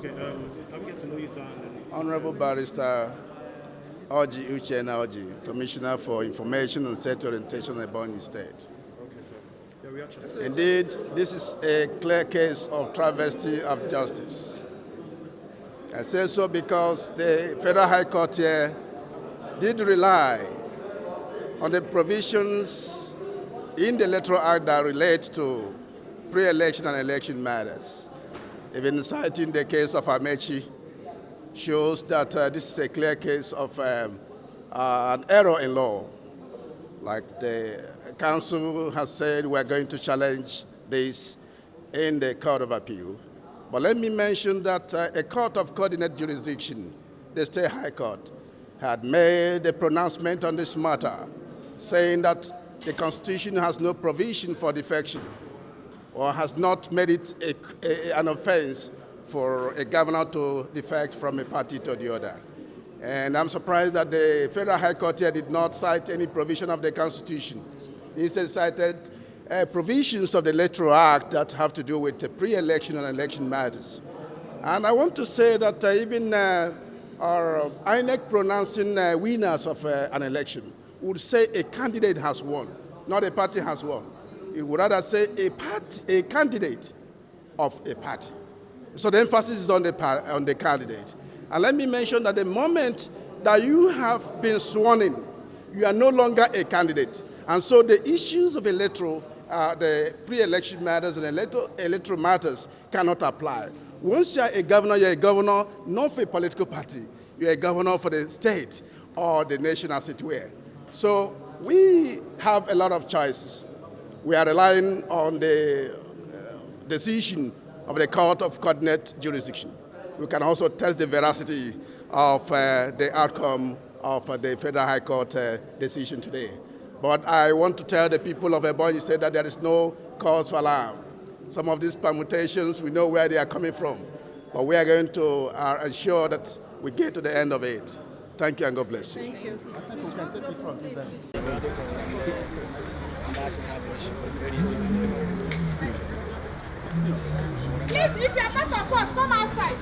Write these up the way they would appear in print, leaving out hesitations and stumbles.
Okay, can we get to know you, sir? Honorable Barrister Oji Uchenna Oji, Commissioner for Information and State Orientation in Ebonyi State. Okay, sir. Your reaction? Indeed, this is a clear case of travesty of justice. I say so because the Federal High Court here did rely on the provisions in the Electoral Act that relate to pre-election and election matters. Even citing the case of Amechi shows that this is a clear case of an error in law. Like the council has said, we're going to challenge this in the Court of Appeal. But let me mention that a court of coordinate jurisdiction, the State High Court, had made a pronouncement on this matter, saying that the Constitution has no provision for defection or has not made it an offense for a governor to defect from a party to the other. And I'm surprised that the Federal High Court here did not cite any provision of the Constitution. Instead cited provisions of the Electoral Act that have to do with pre-election and election matters. And I want to say that even our INEC pronouncing winners of an election would say a candidate has won, not a party has won. It would rather say a candidate of a party. So the emphasis is on the candidate. And let me mention that the moment that you have been sworn in, you are no longer a candidate. And so the issues of the pre-election matters and electoral matters cannot apply. Once you are a governor not for a political party. You're a governor for the state or the nation as it were. So we have a lot of choices. We are relying on the decision of the Court of Coordinate Jurisdiction. We can also test the veracity of the outcome of the Federal High Court decision today. But I want to tell the people of Ebonyi State that there is no cause for alarm. Some of these permutations, we know where they are coming from. But we are going to ensure that we get to the end of it. Thank you and God bless you. Thank you. I think we can take it from this end. Please, if you are part of us, come outside.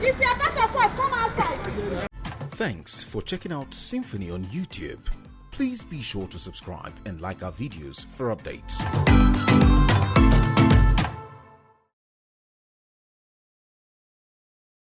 If you are part of us, come outside. Thanks for checking out SYMFONI on YouTube. Please be sure to subscribe and like our videos for updates.